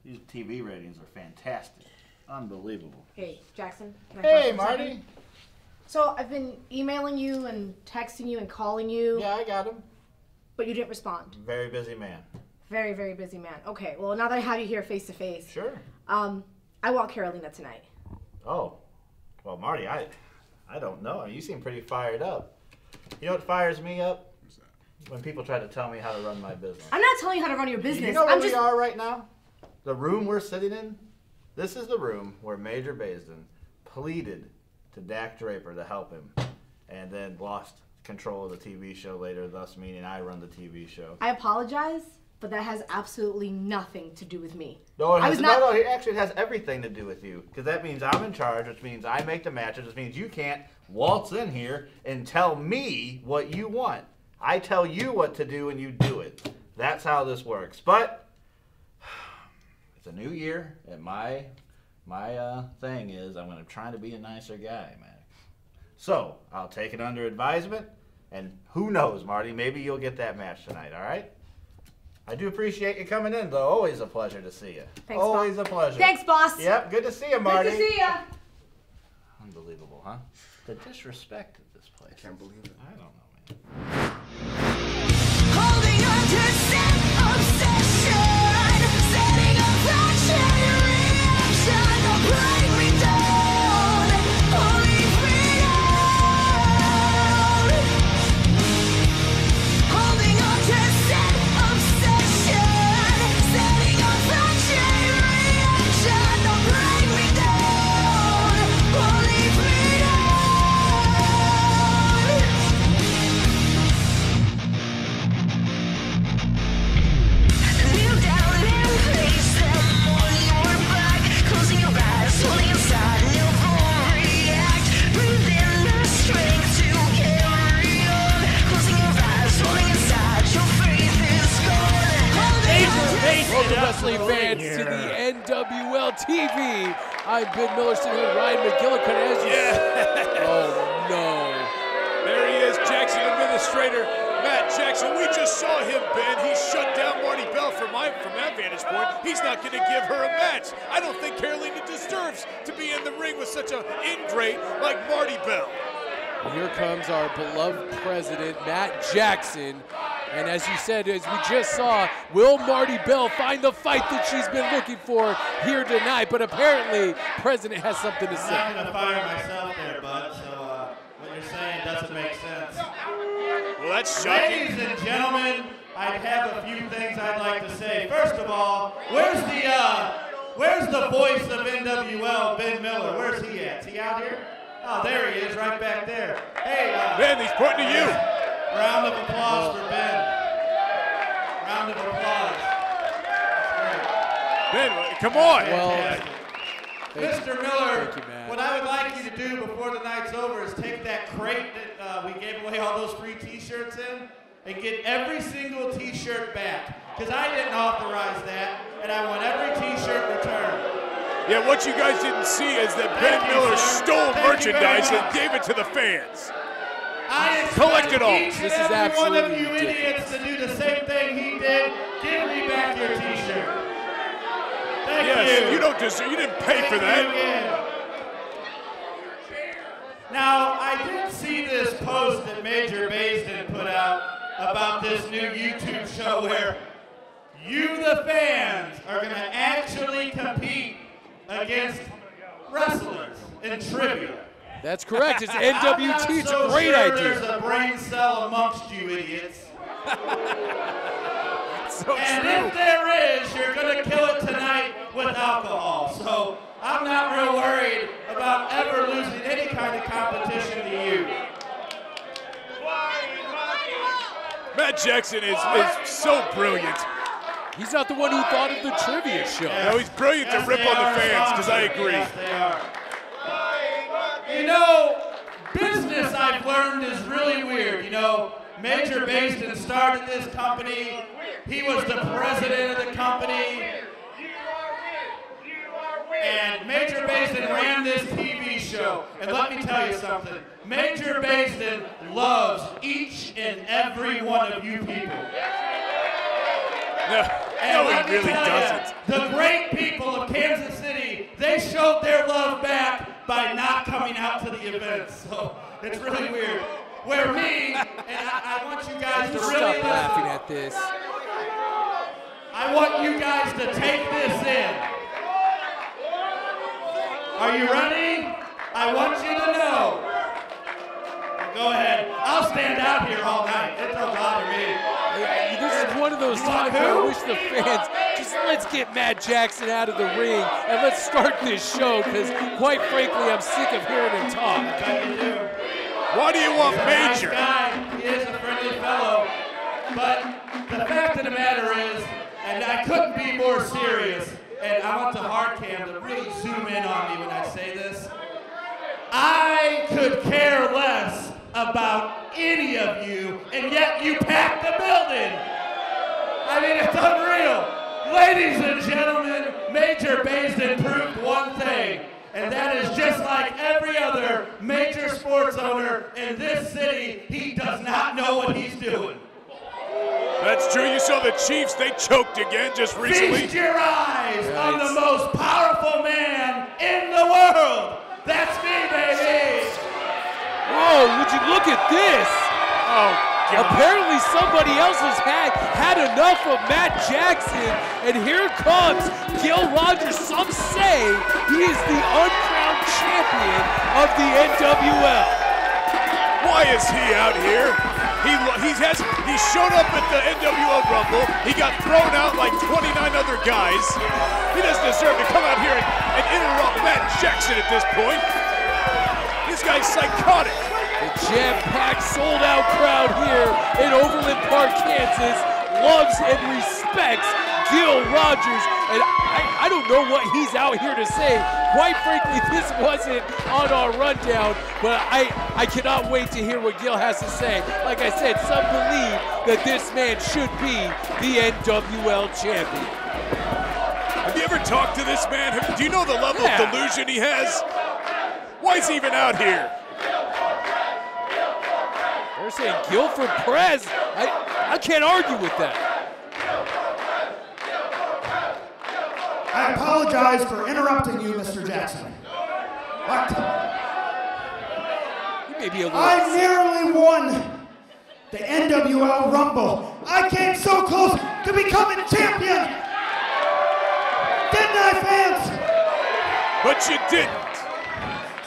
These TV ratings are fantastic. Unbelievable. Hey, Jackson. Hey, Marty. So I've been emailing you and texting you and calling you. Yeah, I got him. But you didn't respond. Very busy man. Very, very busy man. Okay, well, now that I have you here face to face. Sure. I want Carolina tonight. Oh. Well, Marty, I don't know. You seem pretty fired up. You know what fires me up? What's that? When people try to tell me how to run my business. I'm not telling you how to run your business. You know where we are right now? The room we're sitting in? This is the room where Major Besden pleaded to Dak Draper to help him and then lost control of the TV show later, thus meaning I run the TV show. I apologize, but that has absolutely nothing to do with me. No, it actually has everything to do with you, because that means I'm in charge, which means I make the matches, which means you can't waltz in here and tell me what you want. I tell you what to do and you do it. That's how this works. But it's a new year, and my thing is I'm going to try to be a nicer guy, man. So I'll take it under advisement, and who knows, Marty, maybe you'll get that match tonight, all right? I do appreciate you coming in, though. Always a pleasure to see you. Thanks, Always boss. a pleasure. Thanks, boss. Yep, good to see you, Marty. Good to see ya. Unbelievable, huh? The disrespect of this place. I can't believe it. I don't know, man. Holding on to some obsession, setting a fraction reaction, don't break me down, only freedom. Holding on to some obsession, setting a fraction reaction, don't break me down, only freedom. Kneel down and face them on your back, closing your eyes, holding inside, no react. Breathe in the strength to carry on, closing your eyes, holding inside, your faith is gone. Welcome, wrestling fans, to the NWL TV. I'm Ben Miller, sitting here with Ryan McGillicuddy. Oh, no. There he is, Jackson administrator Matt Jackson. We just saw him, Ben. He shut down Marti Belle from that vantage point. He's not going to give her a match. I don't think Carolina deserves to be in the ring with such an ingrate like Marti Belle. Here comes our beloved president, Matt Jackson. And as you said, as we just saw, will Marti Belle find the fight that she's been looking for here tonight? But apparently, President has something to I'm say. not going to fire myself there, bud, so what you're saying doesn't make sense. Well, that's shocking. Ladies and gentlemen, I have a few things I'd like to say. First of all, where's the voice of NWL, Ben Miller? Where's he at? Is he out here? Oh, there he is, right back there. Hey, Ben, he's pointing to you. round of applause for Ben. Round of applause. Ben, come on. Fantastic. Mr. Miller, Thank you, Matt. what I would like you to do before the night's over is take that crate that we gave away all those free t-shirts in and get every single t-shirt back. Because I didn't authorize that, and I want every t-shirt returned. Yeah, what you guys didn't see is that Ben Thank you, Miller sir. stole Thank you very merchandise and much. gave it to the fans. I Collect it all. expect each This and is every one of absolutely you idiots to do the same thing he did. Give me back your t-shirt. Thank Yes, you don't deserve. You didn't pay for Thank you that. again. Now, I did see this post that Major Besden put out about this new YouTube show where you, the fans, are going to actually compete against wrestlers in trivia. That's correct. It's I'm not NWT. It's so a great sure idea. There's a brain cell amongst you idiots. So And true. if there is, you're going to kill it tonight with alcohol. So I'm not real worried about ever losing any kind of competition to you. Matt Jackson is so brilliant. He's not the one who thought of the trivia show. No, he's brilliant to Yes, rip they on the are fans, because I sponsored. agree. Yes, they are. You know, business I've learned is really weird. You know, Major Besden started this company. He was the president of the company. And Major Besden ran this TV show. And let me tell you something. Major Besden loves each and every one of you people. Yeah. And No, let he me really tell ya, doesn't. the great people of Kansas City, they showed their love back by not coming out to the events. So it's really weird. Where me, and I want you guys to really Stop listen. laughing at this. I want you guys to take this in. Are you ready? I want you to know. Go ahead. I'll stand out here all night. It don't bother me. This is one of those times where I wish the fans just let's get Matt Jackson out of the ring and let's start this show because, quite frankly, I'm sick of hearing him talk. Why do you want He's a nice Major? guy. He is a friendly fellow. But the fact of the matter is, and I couldn't be more serious, and I want the hard cam to really zoom in on me when I say this. I could care less about any of you, and yet you packed the building. I mean, it's unreal. Ladies and gentlemen, Major Bayston proved one thing, and that is just like every other major sports owner in this city, he does not know what he's doing. That's true. You saw the Chiefs. They choked again just recently. Feast your eyes on the most powerful man in the world. That's me, baby. Whoa, would you look at this? Oh, God. Apparently somebody else has had enough of Matt Jackson, and here comes Gil Rogers. Some say he is the uncrowned champion of the NWL. Why is he out here? He showed up at the NWL Rumble. He got thrown out like 29 other guys. He doesn't deserve to come out here and interrupt Matt Jackson at this point. This guy's psychotic. The jam-packed, sold-out crowd here in Overland Park, Kansas, loves and respects Gil Rogers, and I don't know what he's out here to say. Quite frankly, this wasn't on our rundown, but I cannot wait to hear what Gil has to say. Like I said, some believe that this man should be the NWL champion. Have you ever talked to this man? Do you know the level of delusion he has? Why is he even out here? They're saying Gil for Prez. I can't argue with that. I apologize for interrupting you, Mr. Jackson. What? You may be a little I nearly won the NWL Rumble. I came so close to becoming champion. Didn't I, fans? But you didn't.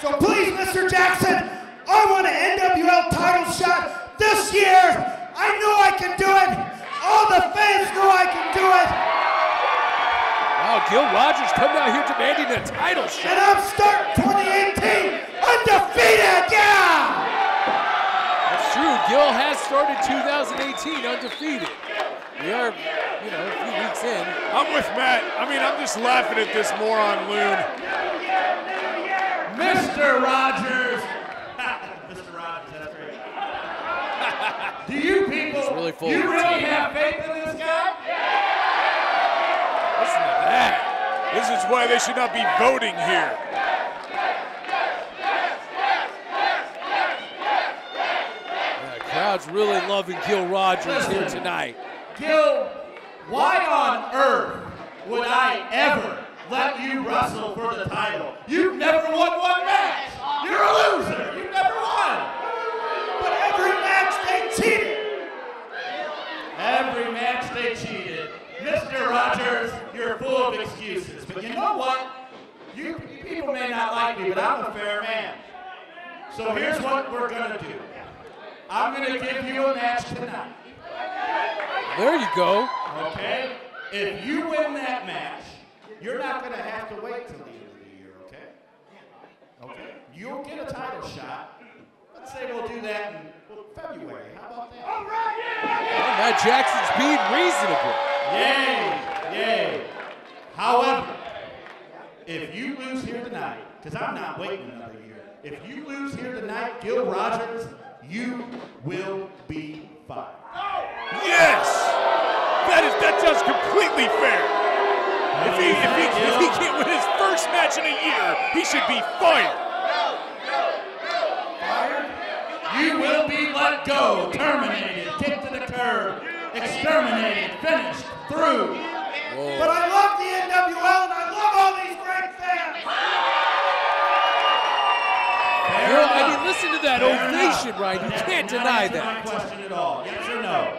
So please, Mr. Jackson, I want an NWL title shot this year. I know I can do it. All the fans know I can do it. Wow, Gil Rogers coming out here demanding a title shot. And I'm starting 2018 undefeated, yeah! That's true. Gil has started 2018 undefeated. We are, a few weeks in. I'm with Matt. I mean, I'm just laughing at this moron loon. Mr. Rogers. Mr. Rogers, that's great. Do you people, really full you of really tea. have faith in this guy? Listen to that. This is why they should not be voting here. The crowd's really loving Gil Rogers here tonight. Gil, why on earth would I ever let you wrestle for the title? You've never won one match. You're a loser. You've never won. But every match they cheated. Every match they cheated. Mr. Rogers, you're full of excuses. But you know what? You people may not like me, but I'm a fair man. So here's what we're going to do. I'm going to give you a match tonight. There you go. Okay? If you win that match, you're not going to have to wait till the end of the year, okay? Okay? You'll get a title shot. Let's say we'll do that in February. How about that? All right! Well, Matt Jackson's being reasonable. Yay! However, if you lose here tonight, because I'm not waiting another year, if you lose here tonight, Gil Rogers, you will be fired. Yes! That sounds completely fair. If he can't win his first match in a year, he should be fired. Fired? You will be let go, terminated, kicked to the curb, exterminated, finished, through. But I love the NWL and I love all these great fans. I mean, listen to that ovation, Ryan. You can't deny that. My question at all. Yes or no?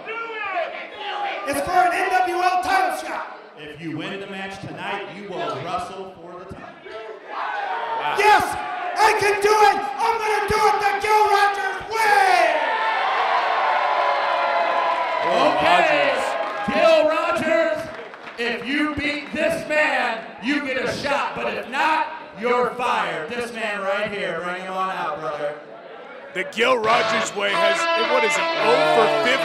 It's for an NWL title shot. If you win the match tonight, you will wrestle for the title. Yes, I can do it. I'm going to do it the Gil Rogers way. Okay, Gil Rogers, if you beat this man, you get a shot. But if not, you're fired. This man right here, bring him on out, brother. The Gil Rogers way has, what is it, 0 for 50?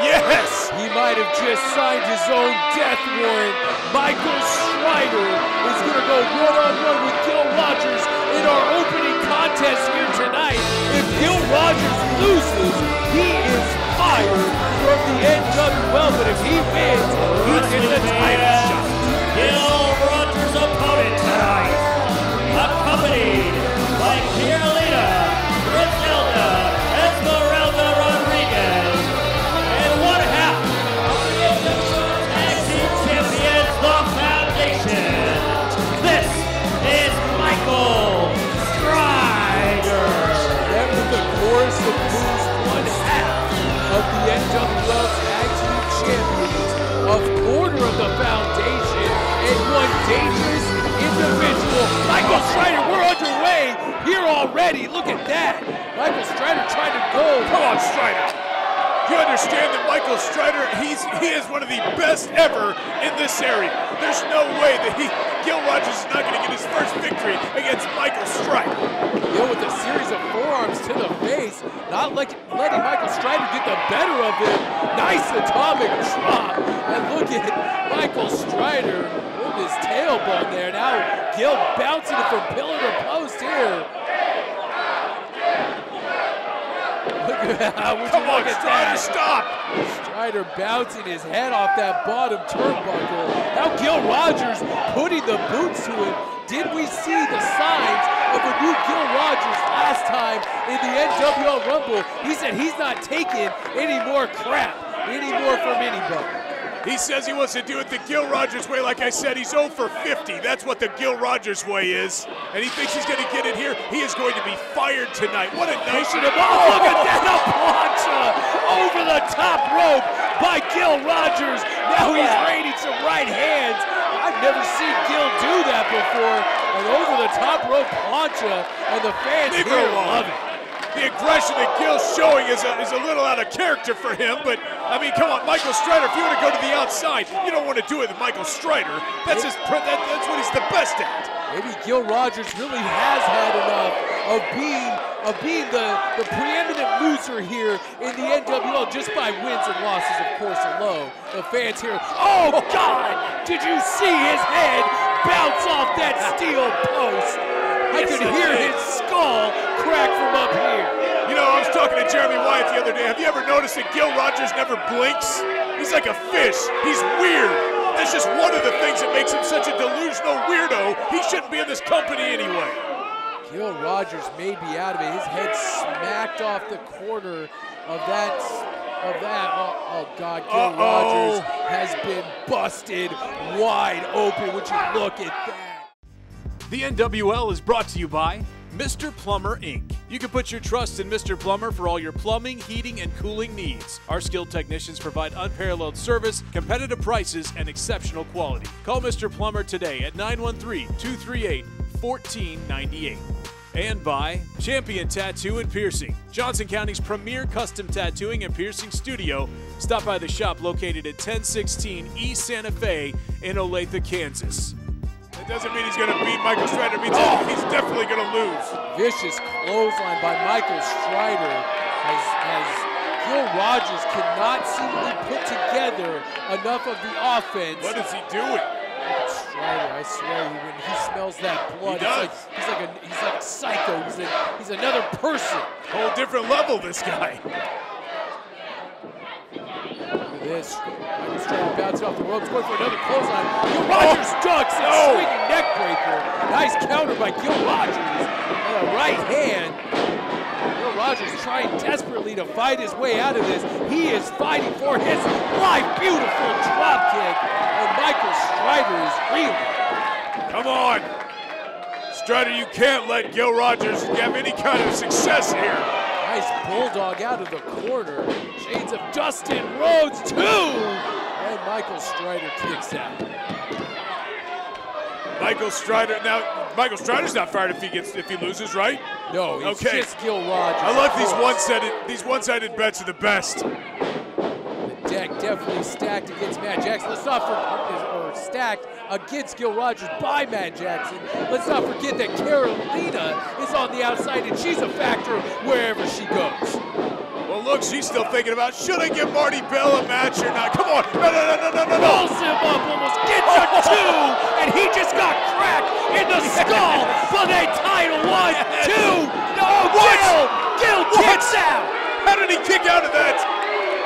Yes! He might have just signed his own death warrant. Michael Strider is going to go one-on-one with Gil Rogers in our opening contest here tonight. If Gil Rogers loses, he is fired from the NWL, but if he wins, he gets a title shot. Gil Rogers' opponent tonight, accompanied by Carolina, Griselda, Esmeralda Rodriguez, and one half of the Tag Team Champions, the Foundation. This is Michael Strider. Remember the chorus of who's one half of the NWL Tag Team Champions, a quarter of the Foundation, and one dangerous individual. Michael Strider, we're underway here already. Look at that. Michael Strider trying to go. Come on, Strider. You understand that Michael Strider, he is one of the best ever in this area. There's no way that Gil Rogers is not going to get his first victory against Michael Strider. Gil with a series of forearms to the face, not letting Michael Strider get the better of him. Nice atomic drop. And look at Michael Strider with his tailbone there. Now Gil bouncing it from pillar to post here. Come on, Strider, stop! Strider bouncing his head off that bottom turnbuckle. Now Gil Rogers putting the boots to him. Did we see the signs of a new Gil Rogers last time in the NWL Rumble? He said he's not taking any more crap anymore from anybody. He says he wants to do it the Gil Rogers way. Like I said, he's 0 for 50. That's what the Gil Rogers way is. And he thinks he's going to get it here. He is going to be fired tonight. What a nice... Oh, look at that, a plancha over the top rope by Gil Rogers. Now he's raining some right hands. I've never seen Gil do that before. An over the top rope plancha, and the fans here love it. The aggression that Gil's showing is a little out of character for him, but I mean, come on, Michael Strider, if you want to go to the outside, you don't want to do it with Michael Strider. That's that's what he's the best at. Maybe Gil Rogers really has had enough of being the preeminent loser here in the NWL just by wins and losses, of course, alone. The fans here, oh God, did you see his head bounce off that steel post? I could hear his skull crack from up here. You know, I was talking to Jeremy Wyatt the other day. Have you ever noticed that Gil Rogers never blinks? He's like a fish. He's weird. That's just one of the things that makes him such a delusional weirdo. He shouldn't be in this company anyway. Gil Rogers may be out of it. His head smacked off the corner of that. Oh God, Gil Rogers has been busted wide open. Would you look at that? The NWL is brought to you by Mr. Plumber, Inc. You can put your trust in Mr. Plumber for all your plumbing, heating, and cooling needs. Our skilled technicians provide unparalleled service, competitive prices, and exceptional quality. Call Mr. Plumber today at 913-238-1498. And by Champion Tattoo and Piercing, Johnson County's premier custom tattooing and piercing studio. Stop by the shop located at 1016 East Santa Fe in Olathe, Kansas. That doesn't mean he's going to beat Michael Strider. It means he's definitely going to lose. Vicious clothesline by Michael Strider as Gil Rogers cannot seemingly put together enough of the offense. What is he doing? Strider, I swear, when he smells that blood, he's like a psycho. He's another person. Whole different level, this guy. This. Michael Strider bouncing off the ropes, going for another clothesline. Gil Rogers ducks and swinging neck breaker. Nice counter by Gil Rogers. And a right hand. Gil Rogers trying desperately to fight his way out of this. He is fighting for his life. Beautiful drop kick. And Michael Strider is reeling. Come on. Strider, you can't let Gil Rogers have any kind of success here. Nice bulldog out of the corner. Shades of Dustin Rhodes, too. And Michael Strider kicks out. Michael Strider's not fired if he loses, right? No, it's okay. just Gil Rogers. I love these one-sided bets are the best. The deck definitely stacked against Matt Jackson. Let's not forget, or stacked against Gil Rogers by Matt Jackson. Let's not forget that Carolina is on the outside and she's a factor wherever she goes. Well, look, she's still thinking about, should I give Marti Belle a match or not? Come on, no. Pulls him up, almost gets a two, and he just got cracked in the skull for that title. 1, 2, no, Gil kicks out. How did he kick out of that?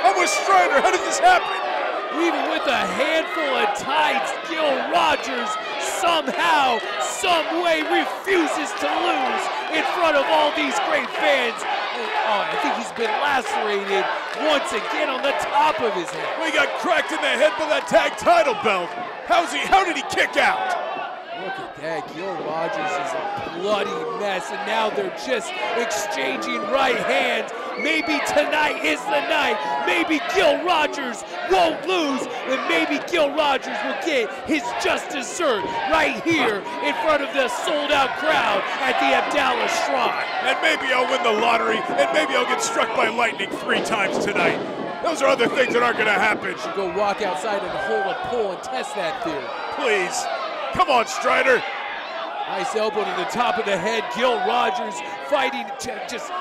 I'm with Strider, how did this happen? Even with a handful of tights, Gil Rogers somehow, some way refuses to lose in front of all these great fans. Oh, I think he's been lacerated once again on the top of his head. We got cracked in the head by that tag title belt. How did he kick out? Look at that, Gil Rogers is a bloody mess, and now they're just exchanging right hands. Maybe tonight is the night. Maybe Gil Rogers won't lose, and maybe Gil Rogers will get his just dessert right here in front of the sold-out crowd at the Abdallah Shrine. And maybe I'll win the lottery, and maybe I'll get struck by lightning 3 times tonight. Those are other things that aren't going to happen. Should go walk outside and hold a pole and test that theory. Please. Come on, Strider. Nice elbow to the top of the head. Gil Rogers fighting, just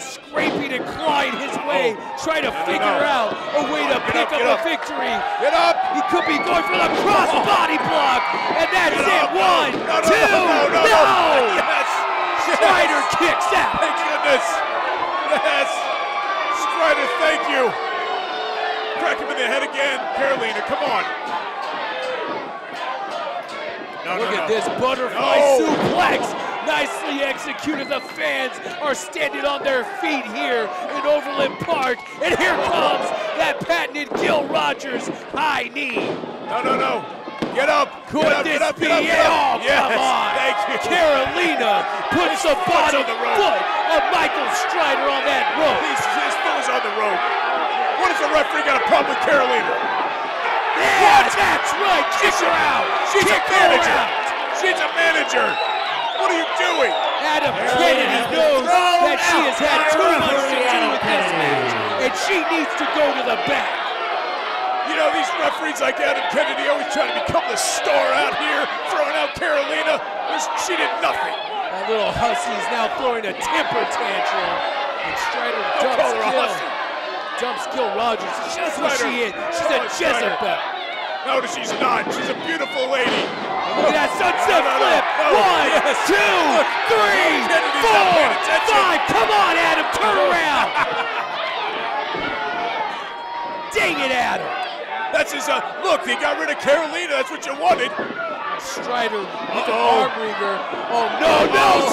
scraping and clawing his way, trying to figure out a way to pick up a victory. Get up. He could be going for the cross body block, and that's it. 1, 2, no! Yes. Strider kicks out. Thank goodness. Yes. Strider, thank you. Crack him in the head again. Carolina, come on. Look at this butterfly suplex. Nicely executed. The fans are standing on their feet here in Overland Park. And here comes that patented Gil Rogers high knee. No. Get up. Could this be it? Oh, yes, come on. Thank you. Carolina puts the bottom foot of Michael Strider on that rope. His foot is on the rope. What if the referee got a problem with Carolina? Yeah, that's right. Kick her out. She's a manager. She's a manager. What are you doing? Adam Kennedy knows that she has had too much to do with this match, and she needs to go to the back. You know, these referees like Adam Kennedy always trying to become the star out here, throwing out Carolina. She did nothing. That little hussy is now throwing a temper tantrum, and Strider dumps Gil Rogers. That's what she is. She's a Jezebel. No, she's not. She's a beautiful lady. Look at that sunset flip. 1, 2, 3, 4, 5. Come on, Adam, turn around. Dang it, Adam. That's his, look, they got rid of Carolina. That's what you wanted. Strider with an arm wringer. Oh, no,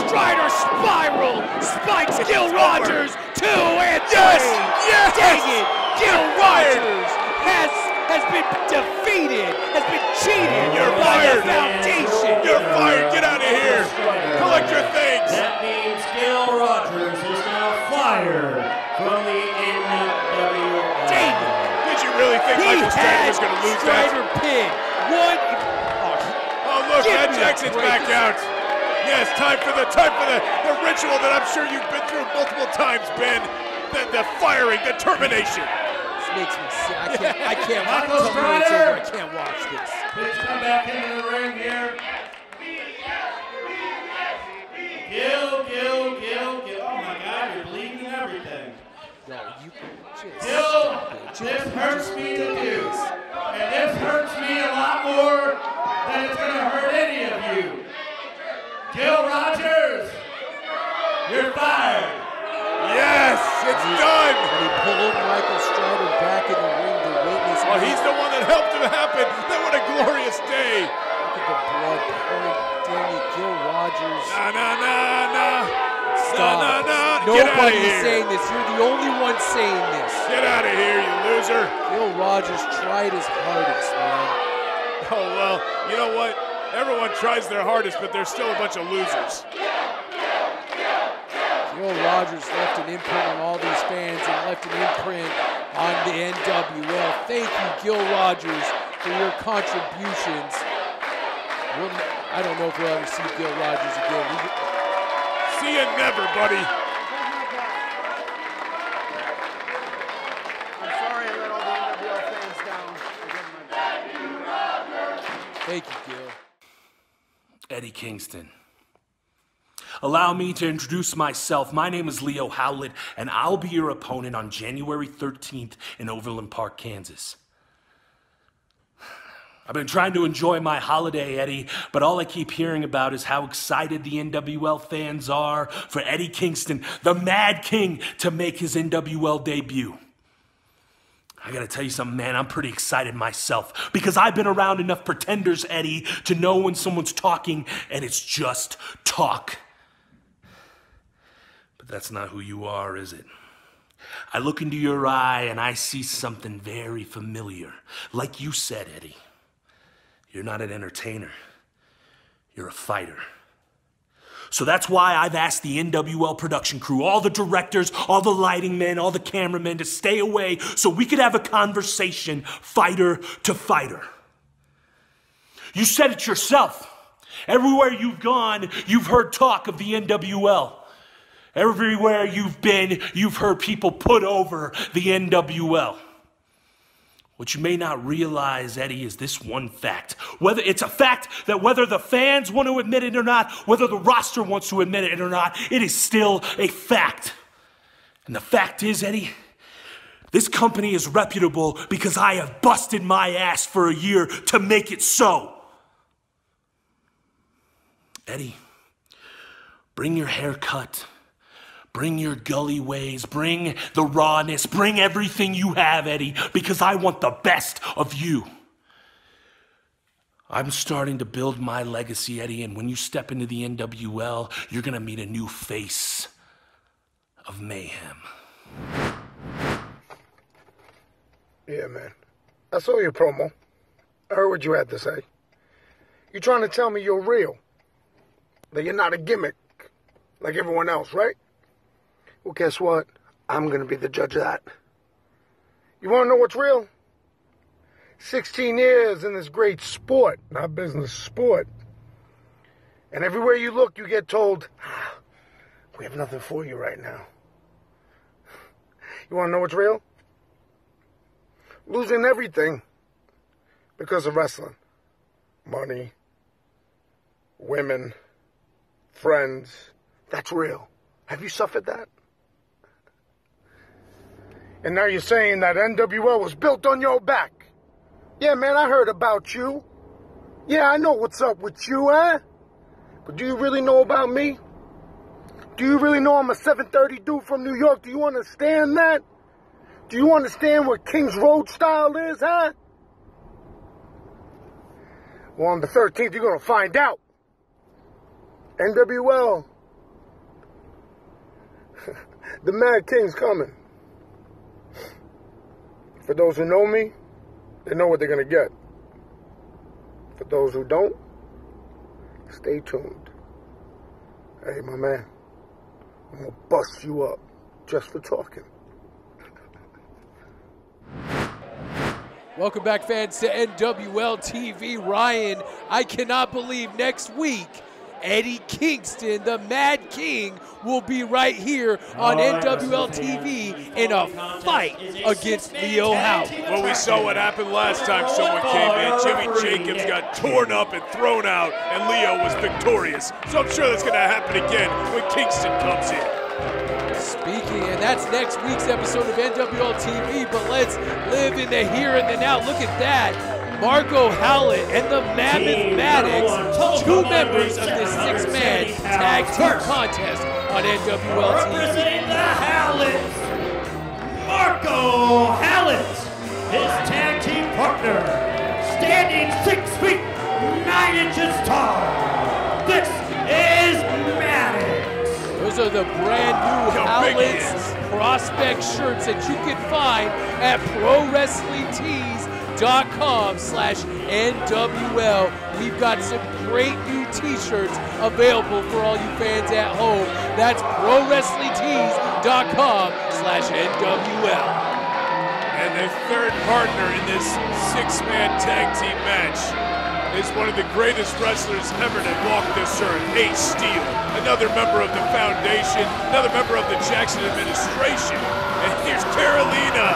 Strider spiral. Spikes Gil Rogers. 2 and 3. Yes. Dang it. Gil Rogers has been defeated, has been cheated by the Foundation. You're fired. Get out of here. Collect your things. That means Gil Rogers is now fired from the NWL. Dang it. Did you really think Michael Strider was going to lose that? Strider pin. One. Oh, look, Matt Jackson's back out. Yes, time for the ritual that I'm sure you've been through multiple times, Ben. The firing, the termination. Makes me sick. I can't Michael Strider. I can't watch this. Please come back into the ring here. Gil. Oh my God, you're bleeding and everything. No, you just Gil, this hurts me to do. And this hurts me a lot more than it's going to hurt any of you. Gil Rogers, you're fired. Yes, it's done. And he pulled Michael Strider back in the ring to witness. Well, he's the one that helped him happen. Then what a glorious day. Look at the blood pouring. Dang it, Gil Rogers. Nah. Stop. No. Get out of Nobody's here. saying this. You're the only one saying this. Get out of here, you loser. Gil Rogers tried his hardest, man. Oh, well, you know what? Everyone tries their hardest, but they're still a bunch of losers. Gil Rogers left an imprint on all these fans and left an imprint on the NWL. Thank you, Gil Rogers, for your contributions. I don't know if we'll ever see Gil Rogers again. See you never, buddy. I'm sorry I let all the NWL fans down. Thank you, Gil. Eddie Kingston. Allow me to introduce myself. My name is Leo Howlett, and I'll be your opponent on January 13th in Overland Park, Kansas. I've been trying to enjoy my holiday, Eddie, but all I keep hearing about is how excited the NWL fans are for Eddie Kingston, the Mad King, to make his NWL debut. I gotta tell you something, man, I'm pretty excited myself because I've been around enough pretenders, Eddie, to know when someone's talking and it's just talk. But that's not who you are, is it? I look into your eye and I see something very familiar. Like you said, Eddie, you're not an entertainer, you're a fighter. So that's why I've asked the NWL production crew, all the directors, all the lighting men, all the cameramen to stay away so we could have a conversation fighter to fighter. You said it yourself. Everywhere you've gone, you've heard talk of the NWL. Everywhere you've been, you've heard people put over the NWL. What you may not realize, Eddie, is this one fact. Whether it's a fact that whether the fans want to admit it or not, whether the roster wants to admit it or not, it is still a fact. And the fact is, Eddie, this company is reputable because I have busted my ass for a year to make it so. Eddie, bring your haircut. Bring your gully ways, bring the rawness, bring everything you have, Eddie, because I want the best of you. I'm starting to build my legacy, Eddie, and when you step into the NWL, you're gonna meet a new face of mayhem. Yeah, man. I saw your promo. I heard what you had to say. You're trying to tell me you're real. That you're not a gimmick like everyone else, right? Well, guess what? I'm going to be the judge of that. You want to know what's real? 16 years in this great sport, not business, sport. And everywhere you look, you get told, we have nothing for you right now. You want to know what's real? Losing everything because of wrestling. Money, women, friends. That's real. Have you suffered that? And now you're saying that NWL was built on your back. Yeah, man, I heard about you. Yeah, I know what's up with you, eh? But do you really know about me? Do you really know I'm a 730 dude from New York? Do you understand that? Do you understand what King's Road style is, huh? Well, on the 13th, you're going to find out. NWL. The Mad King's coming. For those who know me, they know what they're going to get. For those who don't, stay tuned. Hey, my man, I'm going to bust you up just for talking. Welcome back, fans, to NWL TV. Ryan, I cannot believe next week Eddie Kingston, the Mad King, will be right here on NWL TV in a fight against Leo Howlett. Well, we saw what happened last time someone came in. Jimmy Jacobs got torn up and thrown out, and Leo was victorious. So I'm sure that's going to happen again when Kingston comes in. Speaking, and that's next week's episode of NWL TV, but let's live in the here and the now. Look at that. Marco Howlett and the Mammoth Maddox, two members of this six-man tag team contest on NWL TV. Representing the Howletts, Marco Howlett, his tag team partner, standing 6 feet 9 inches tall. This is Maddox. Those Those are the brand new Howlett's Prospect shirts that you can find at ProWrestlingTees.com/NWL. We've got some great new t-shirts available for all you fans at home. That's ProWrestlingTees.com/NWL. And the third partner in this six-man tag team match is one of the greatest wrestlers ever to walk this earth, Ace Steel, another member of the Foundation, another member of the Jackson administration. And here's Carolina.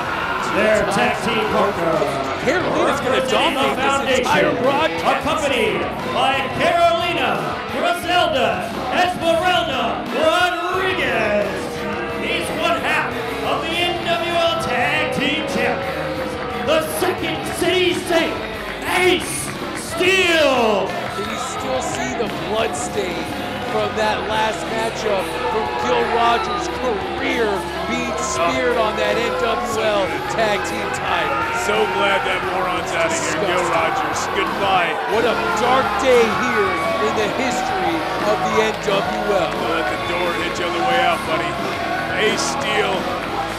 Their tag team partner. Carolina's going to dominate this entire broadcast. Accompanied by Carolina Griselda Esmeralda Rodriguez. He's one half of the NWL Tag Team Champions. The Second City Saint, Ace Steel. Can you still see the blood stain from that last matchup from Gil Rogers' career being speared on that NWL Tag Team title? So glad that moron's out of here, Gil Rogers. Goodbye. What a dark day here in the history of the NWL. Don't let the door hit you on the way out, buddy. Ace Steel,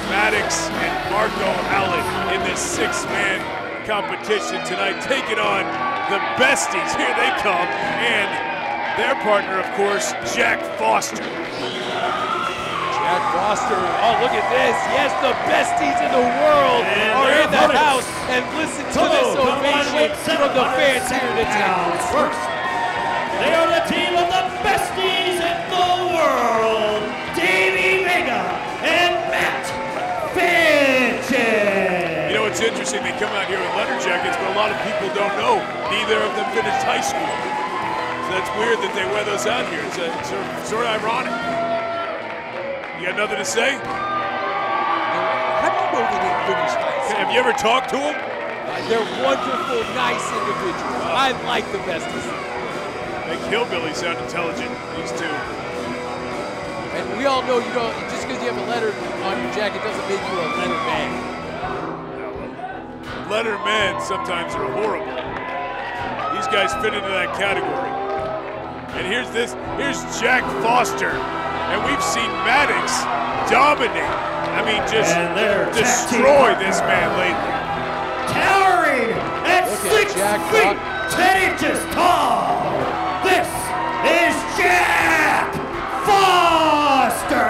Maddox, and Marco Howlett in this six-man competition tonight, taking on the Besties. Here they come, and their partner, of course, Jack Foster. Jack Foster, oh look at this, yes, the Besties in the world are in the house, and listen to this ovation from the fans here tonight. First, they are the team of the Besties in the world, Davey Vega and Matt Fitchin. You know, it's interesting, they come out here with leather jackets, but a lot of people don't know neither of them finished high school. So that's weird that they wear those out here. It's sort of ironic. You got nothing to say? How do you know they didn't finish high school? Have you ever talked to them? They're wonderful, nice individuals. I like the Besties. Make Hillbilly sound intelligent, these two. And we all know you don't, just because you have a letter on your jacket doesn't make you a letter man. Letter men sometimes are horrible. These guys fit into that category. And here's Jack Foster. And we've seen Maddox dominate. I mean, just destroy this man lately. Towering at 6 feet, 10 inches tall. This is Jack Foster.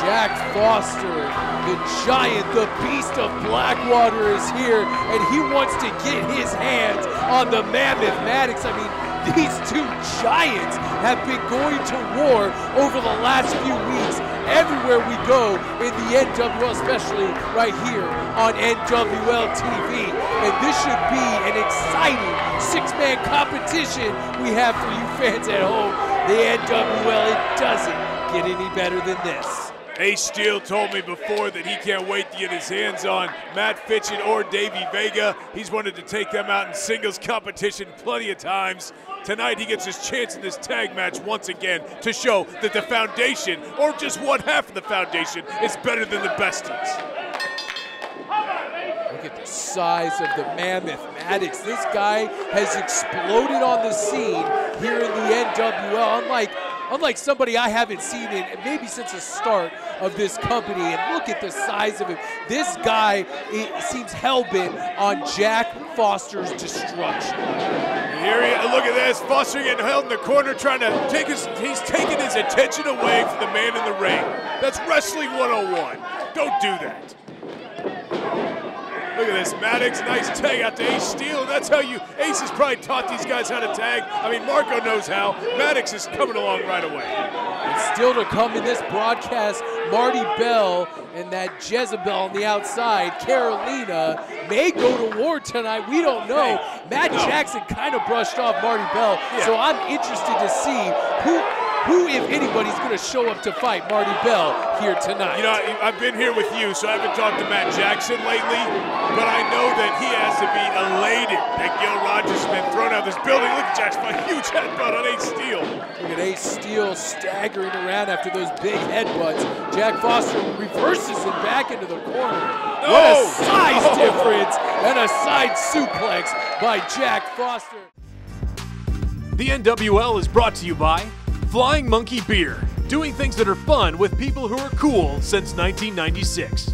Jack Foster, the giant, the beast of Blackwater is here, and he wants to get his hands on the Mammoth Maddox. I mean, these two giants have been going to war over the last few weeks everywhere we go in the NWL, especially right here on NWL TV. And this should be an exciting six-man competition we have for you fans at home. The NWL, it doesn't get any better than this. Ace Steel told me before that he can't wait to get his hands on Matt Fitchin or Davey Vega. He's wanted to take them out in singles competition plenty of times. Tonight he gets his chance in this tag match once again to show that the Foundation, or just one half of the Foundation, is better than the Besties. Look at the size of the Mammoth Maddox. This guy has exploded on the scene here in the NWL, unlike somebody I haven't seen in maybe since the start of this company. And look at the size of him. This guy seems hell-bent on Jack Foster's destruction. Here look at this, Foster getting held in the corner, trying to he's taking his attention away from the man in the ring. That's Wrestling 101. Don't do that. Look at this, Maddox, nice tag out to Ace Steel. That's how Ace has probably taught these guys how to tag. I mean, Marco knows how. Maddox is coming along right away. And still to come in this broadcast, Marti Belle and that Jezebel on the outside, Carolina, may go to war tonight. We don't know. Matt Jackson kind of brushed off Marti Belle, so I'm interested to see who, if anybody's going to show up to fight Marti Belle here tonight. You know, I've been here with you, so I haven't talked to Matt Jackson lately, but I know that he has to be elated that Gil Rogers has been thrown out of this building. Look at Jackson, a huge headbutt on Ace Steel. Look at Ace Steel staggering around after those big headbutts. Jack Foster reverses him back into the corner. What a size difference, and a side suplex by Jack Foster. The NWL is brought to you by Flying Monkey Beer, doing things that are fun with people who are cool since 1996.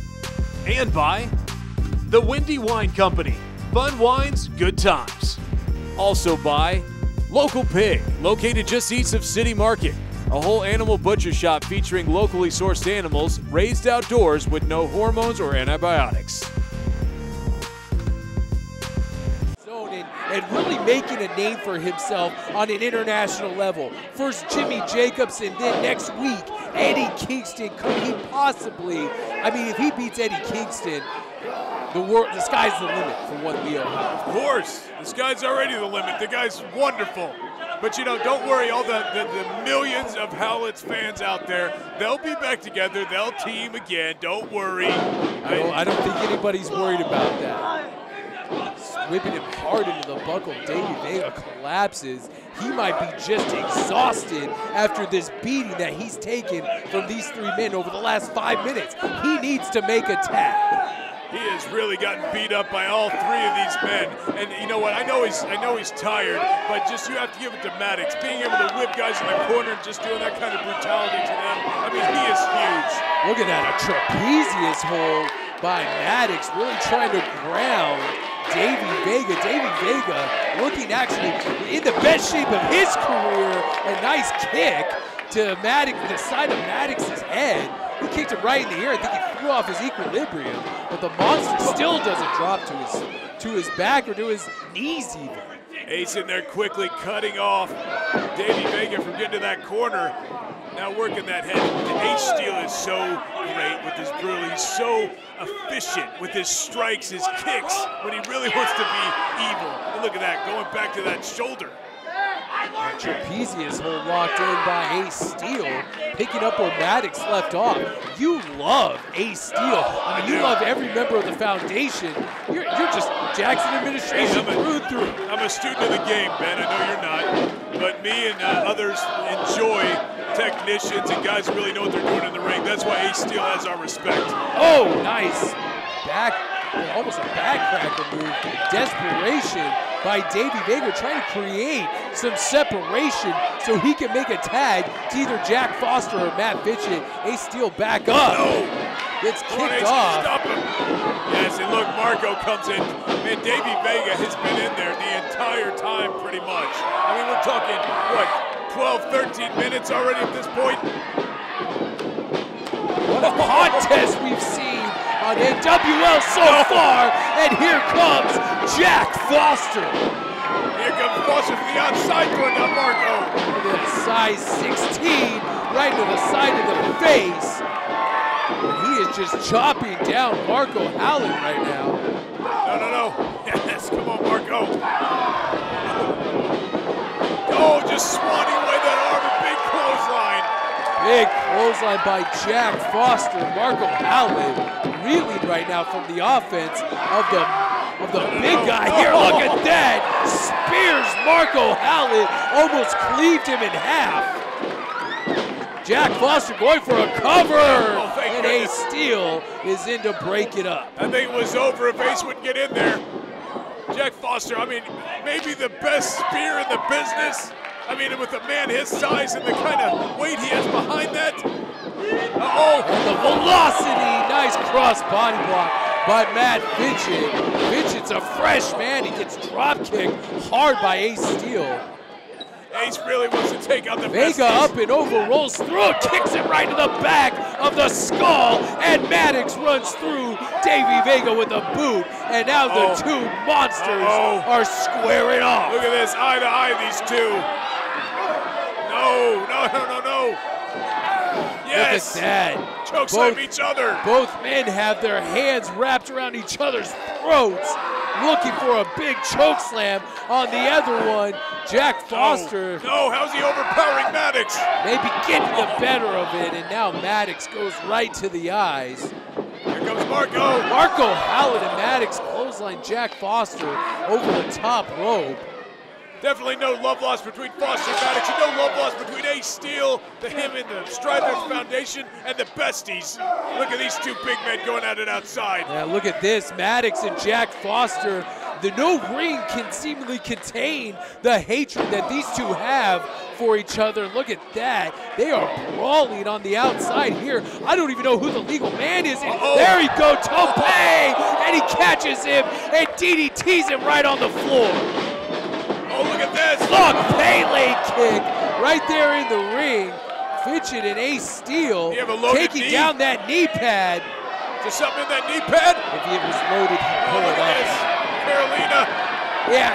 And by the Windy Wine Company, fun wines, good times. Also by Local Pig, located just east of City Market, a whole animal butcher shop featuring locally sourced animals raised outdoors with no hormones or antibiotics. And really making a name for himself on an international level. First Jimmy Jacobs, and then next week, Eddie Kingston. Could he possibly, I mean, if he beats Eddie Kingston, the sky's the limit for what Leo has. Of course, the sky's already the limit. The guy's wonderful. But you know, don't worry, all the millions of Howlett's fans out there, they'll be back together, they'll team again, don't worry. I don't think anybody's worried about that. Whipping him hard into the buckle. Davey Vega collapses. He might be just exhausted after this beating that he's taken from these three men over the last 5 minutes. He needs to make a tag. He has really gotten beat up by all three of these men. And you know what? I know he's tired, but just you have to give it to Maddox. Being able to whip guys in the corner and just doing that kind of brutality to them. I mean, he is huge. Look at that, a trapezius hold by Maddox, really trying to ground Davey Vega. Davey Vega looking actually in the best shape of his career. A nice kick to Maddox, the side of Maddox's head. He kicked him right in the ear. I think he threw off his equilibrium, but the monster still doesn't drop to his back or to his knees even. Ace in there quickly cutting off Davey Vega from getting to that corner. Now working that head. Ace Steel is so great with his brutal. He's so efficient with his strikes, his kicks, when he really wants to be evil. And look at that, going back to that shoulder. Trapezius hold locked in by Ace Steel, picking up where Maddox left off. You love Ace Steel. I mean, you love every member of the foundation. You're just Jackson administration through and through. I'm a student of the game, Ben. I know you're not. But me and others enjoy technicians and guys who really know what they're doing in the ring. That's why Ace Steel has our respect. Oh, nice. Almost a backcracker move. Desperation by Davey Vega, trying to create some separation so he can make a tag to either Jack Foster or Matt Fitchett. Ace Steel back up. No. Gets kicked off. Stop him. Yes, and look, Marco comes in. Man, Davey Vega has been in there the entire time pretty much. I mean, we're talking, what, 12, 13 minutes already at this point? What a contest we've seen on NWL so far, and here comes Jack Foster. Here comes Foster from the outside throwing down Marco. Into the size 16, right to the side of the face. He is just chopping down Marco Howlett right now. No. Yes, come on, Marco. Oh, just swatting away that arm, a big clothesline. Big clothesline by Jack Foster. Marco Howlett reeling right now from the offense of the big guy here. Look at that. Spears Marco Howlett, almost cleaved him in half. Jack Foster going for a cover. And Ace Steel is in to break it up. I think it was over if Ace wouldn't get in there. Jack Foster, I mean, maybe the best spear in the business. I mean, with a man his size and the kind of weight he has behind that. And the velocity, nice cross body block by Matt Fitchett. Fitchett's a fresh man. He gets drop kicked hard by Ace Steel. Ace really wants to take out the Vega Besties. up and over, rolls through, kicks it right to the back of the skull, and Maddox runs through Davey Vega with a boot, and now the two monsters are squaring off. Look at this, eye to eye, these two. No. Yes. Look at that. Chokeslam each other. Both men have their hands wrapped around each other's throats, looking for a big chokeslam on the other one. Jack Foster. No, how's he overpowering Maddox? Maybe getting the better of it, and now Maddox goes right to the eyes. Here comes Marco. Marco Howlett and Maddox clothesline Jack Foster over the top rope. Definitely no love lost between Foster and Maddox, and no love lost between Ace Steel, him in the Strivers Foundation, and the Besties. Look at these two big men going at it outside. Yeah, look at this. Maddox and Jack Foster, no ring can seemingly contain the hatred that these two have for each other. Look at that. They are brawling on the outside here. I don't even know who the legal man is. There he goes, Tope! And he catches him and DDTs him right on the floor. Oh, look at this. Look, Pele kick right there in the ring. Fidget and Ace Steel taking down that knee pad. Is there something in that knee pad? If it was loaded, he'd pull it up. Carolina. Yeah.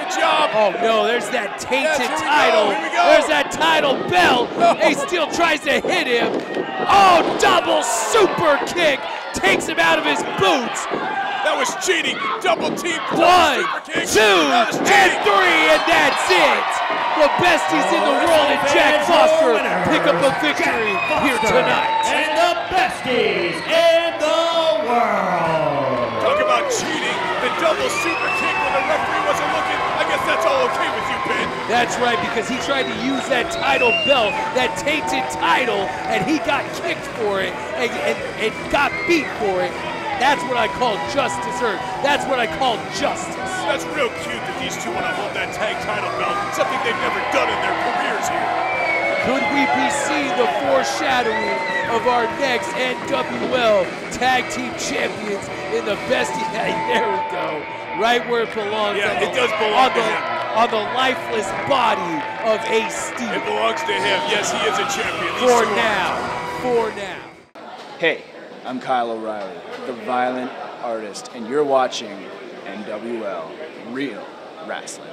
Good job. Oh no, there's that tainted Yes, title. here we go. There's that title belt. Ace Steel tries to hit him. Oh, double super kick. Takes him out of his boots. That was cheating. Double team. 1, 2, and 3, and that's it. The besties in the world and Jack Foster pick up a victory here tonight. And the besties in the world. Talk about cheating. The double super kick when the referee wasn't looking. I guess that's all okay with you, Ben. That's right, because he tried to use that title belt, that tainted title, and he got kicked for it and got beat for it. That's what I call justice, or that's what I call justice. That's real cute that these two want to hold that tag title belt, something they've never done in their careers here. Could we be seeing the foreshadowing of our next NWL Tag Team Champions in the Besties? Hey, there we go. Right where it belongs. Yeah, it does belong to him. On the lifeless body of Ace Steel. It belongs to him. Yes, he is a champion. For now. For now. Hey, I'm Kyle O'Reilly, the Violent Artist, and you're watching NWL Real Wrestling.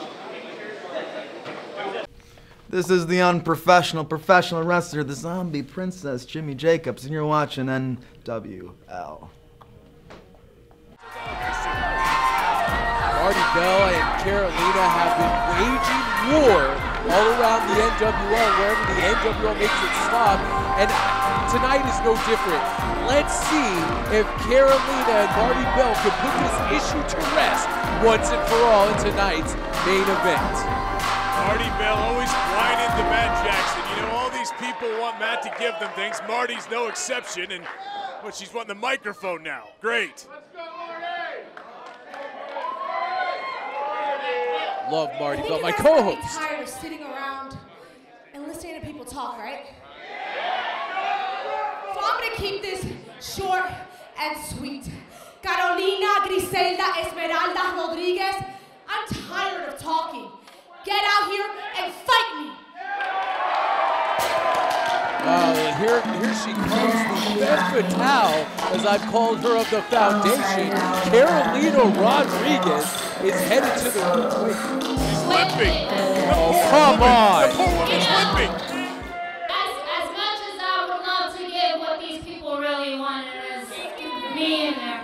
This is the unprofessional professional wrestler, the zombie princess, Jimmy Jacobs, and you're watching NWL. Marti Belle and Carolina have been waging war all around the NWL, wherever the NWL makes it stop, and tonight is no different. Let's see if Carolina and Marti Belle can put this issue to rest once and for all in tonight's main event. Marti Belle always whining to Matt Jackson. You know, all these people want Matt to give them things. Marty's no exception, and well, she's wanting the microphone now. Great. Love Marti Belle, my co-host. I'm tired of sitting around and listening to people talk, right? So I'm gonna keep this short and sweet. Carolina, Griselda, Esmeralda, Rodriguez, I'm tired of talking. Get out here and fight me. Here she comes, the femme fatale, as I've called her, of the foundation. Carolina Rodriguez is headed to the ring. She's limping. Oh, come on. The poor woman's limping. As much as I would love to get what these people really wanted is me in there,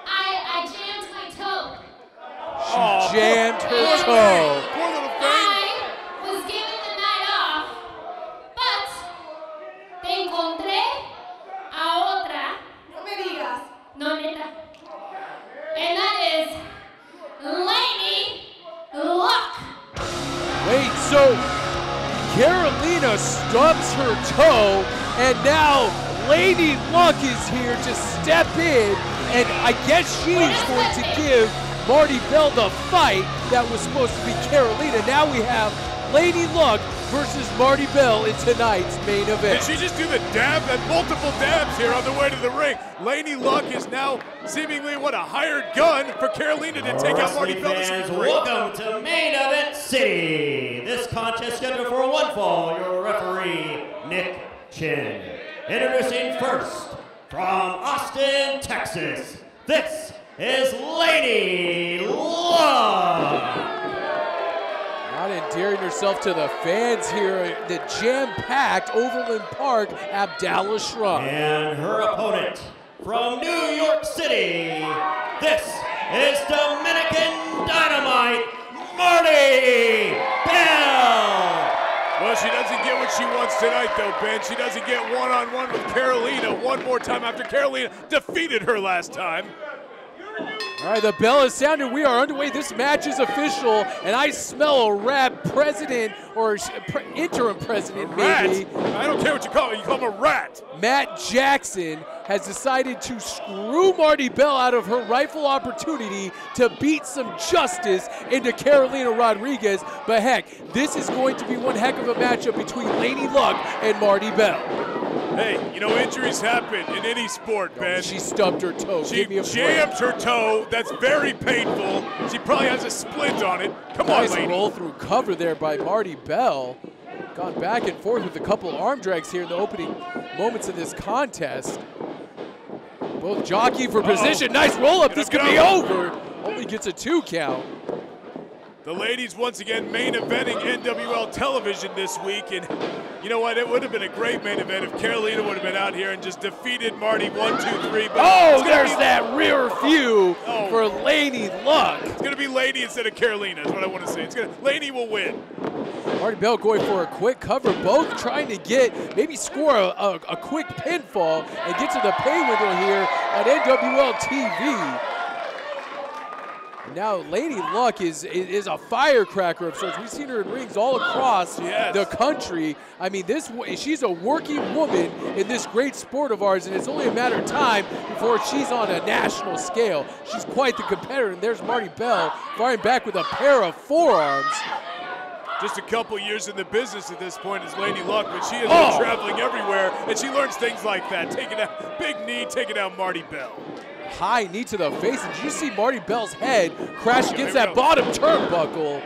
I jammed my toe. She jammed her toe. Poor little thing. I was given the night off, but te encontré a otra. No me digas. No, neta. And that is Laynie Luck. Wait, so Carolina stubs her toe, and now Laynie Luck is here to step in, and I guess she's going to give Marti Belle the fight that was supposed to be Carolina. Now we have Laynie Luck versus Marti Belle in tonight's main event. Did she just do the dab? And multiple dabs here on the way to the ring. Laynie Luck is now seemingly, what, a hired gun for Carolina to take out Marti Belle. Fans, welcome to Main Event City. This contest scheduled for one fall. Your referee, Nick Chin. Introducing first, from Austin, Texas, this is Laynie Luck. Not endearing herself to the fans here at the jam-packed Overland Park Abdallah Shrine. And her opponent from New York City, this is Dominican Dynamite, Marti Belle. Well, she doesn't get what she wants tonight, though, Ben. She doesn't get one-on-one with Carolina one more time after Carolina defeated her last time. All right, the bell is sounded. We are underway. This match is official, and I smell a rat president or interim president, maybe. I don't care what you call him. You call him a rat. Matt Jackson has decided to screw Marti Belle out of her rightful opportunity to beat some justice into Carolina Rodriguez. But heck, this is going to be one heck of a matchup between Laynie Luck and Marti Belle. Hey, you know, injuries happen in any sport, Ben. She stubbed her toe. She jammed her toe. That's very painful. She probably has a splint on it. Come on, nice Laynie. roll through cover there by Marti Belle. Gone back and forth with a couple arm drags here in the opening moments of this contest. Both jockeying for position. Nice roll up. This could be over. Only gets a 2 count. The ladies once again main eventing NWL television this week, and you know what? It would have been a great main event if Carolina would have been out here and just defeated Marti 1, 2, 3. But oh, there's that rear view for Laynie Luck. It's going to be Laynie instead of Carolina is what I want to say. Laynie will win. Marti Belle going for a quick cover, both trying to maybe score a quick pinfall and get to the pay window here on NWL TV. Now, Laynie Luck is a firecracker of sorts. We've seen her in rings all across the country. I mean, she's a working woman in this great sport of ours, and it's only a matter of time before she's on a national scale. She's quite the competitor, and there's Marti Belle firing back with a pair of forearms. Just a couple years in the business at this point is Laynie Luck, but she has been traveling everywhere, and she learns things like that. Taking a big knee, taking out Marti Belle. High knee to the face, and you see Marti Belle's head crash against that bottom turnbuckle.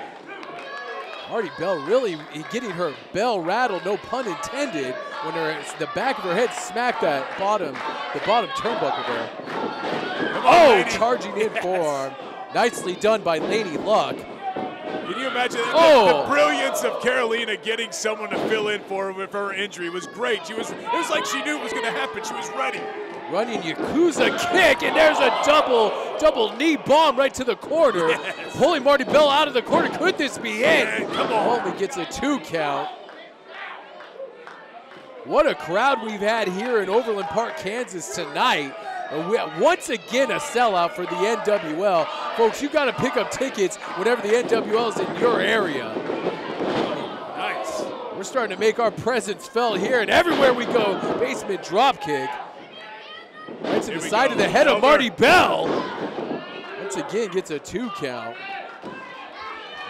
Marti Belle really getting her bell rattled, no pun intended, when the back of her head smacked the bottom turnbuckle there. Charging in forearm. Nicely done by Laynie Luck. Can you imagine the brilliance of Carolina getting someone to fill in for her with her injury was great. It was like she knew it was going to happen. She was ready. Running Yakuza kick, and there's a double knee bomb right to the corner. Yes. Pulling Marti Belle out of the corner. Could this be it? Come on. Only gets a 2 count. What a crowd we've had here in Overland Park, Kansas tonight. Once again, a sellout for the NWL. Folks, you got to pick up tickets whenever the NWL is in your area. Nice. We're starting to make our presence felt here, and everywhere we go, basement drop kick. Right to the side of the head of Marti Belle. Once again, gets a 2 count.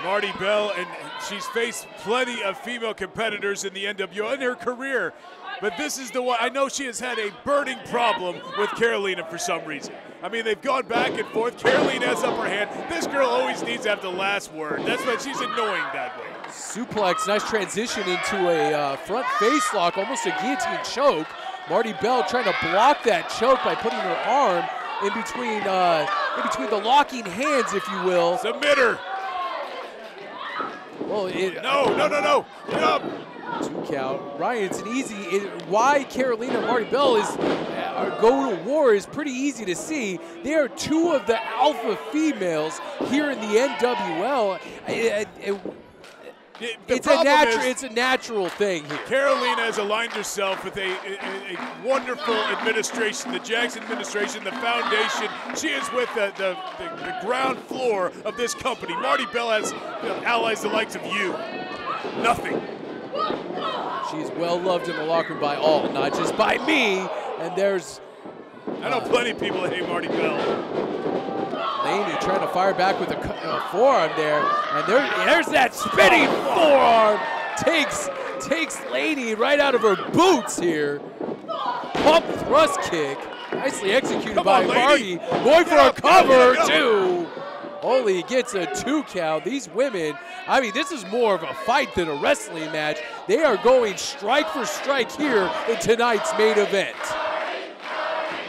Marti Belle, and she's faced plenty of female competitors in the NWL in her career. But this is the one. I know she has had a burning problem with Carolina for some reason. I mean, they've gone back and forth. Carolina has upper hand. This girl always needs to have the last word. That's why she's annoying that way. Suplex, nice transition into a front face lock, almost a guillotine choke. Marti Belle trying to block that choke by putting her arm in between the locking hands, if you will. Submit her. Well, no. Get up. 2 count. Ryan, it's an easy. Why Carolina and Marti Belle go to war is pretty easy to see. They are 2 of the alpha females here in the NWL. It's a natural thing here. Carolina has aligned herself with a wonderful administration, the Jackson administration, the foundation. She is with the ground floor of this company. Marti Belle has allies the likes of you. Nothing. She's well loved in the locker room by all, not just by me. And there's... I know plenty of people that hate Marti Belle. Laynie trying to fire back with a forearm there. And there's that spinning forearm. Takes Laynie right out of her boots here. Pump thrust kick. Nicely executed by Marti. Going for a cover, too. Only gets a 2 count. These women, I mean, this is more of a fight than a wrestling match. They are going strike for strike here in tonight's main event.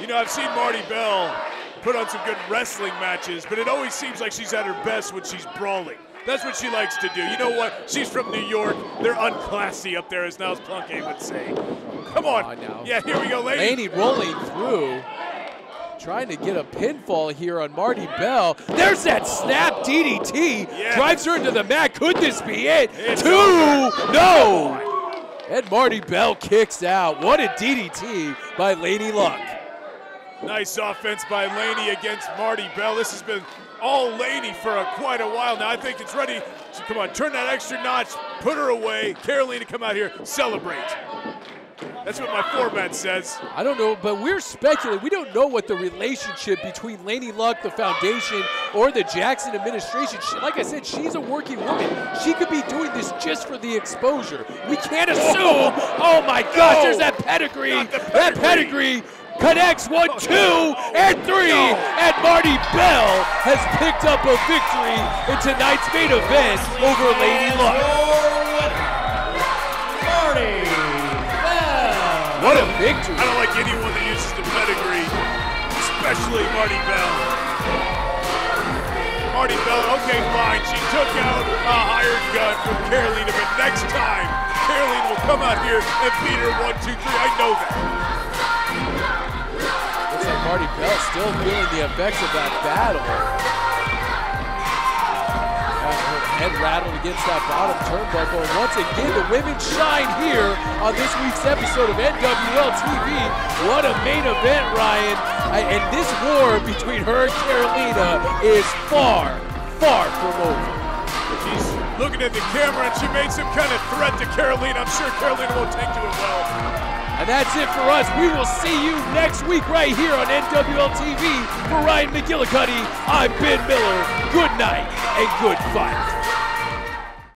You know, I've seen Marti Belle put on some good wrestling matches, but it always seems like she's at her best when she's brawling. That's what she likes to do. You know what? She's from New York. They're unclassy up there, as Niles Plunkett would say. Come on. Now. Yeah, here we go, Laynie. Laynie rolling through. Trying to get a pinfall here on Marti Belle. There's that snap DDT. Yes. Drives her into the mat. Could this be it? It's 2. over. No. And Marti Belle kicks out. What a DDT by Laynie Luck. Nice offense by Laynie against Marti Belle. This has been all Laynie for quite a while now. I think it's ready. So come on, turn that extra notch, put her away. Carolina, come out here, celebrate. That's what my format says. I don't know, but we're speculating. We don't know what the relationship between Laynie Luck, the foundation, or the Jackson administration. Like I said, she's a working woman. She could be doing this just for the exposure. We can't assume. Oh my gosh, there's that pedigree. That pedigree connects 1, 2, and 3. And Marti Belle has picked up a victory in tonight's main event over Laynie Luck. What a victory. I don't like anyone that uses the pedigree, especially Marti Belle. Marti Belle, okay, fine. She took out a hired gun from Carolina, but next time, Carolina will come out here and beat her 1, 2, 3. I know that. Looks like Marti Belle still feeling the effects of that battle. Head rattled against that bottom turnbuckle. And once again, the women shine here on this week's episode of NWL TV. What a main event, Ryan. And this war between her and Carolina is far, far from over. She's looking at the camera and she made some kind of threat to Carolina. I'm sure Carolina won't take to it well. And that's it for us. We will see you next week right here on NWL TV. For Ryan McGillicuddy, I'm Ben Miller. Good night and good fight.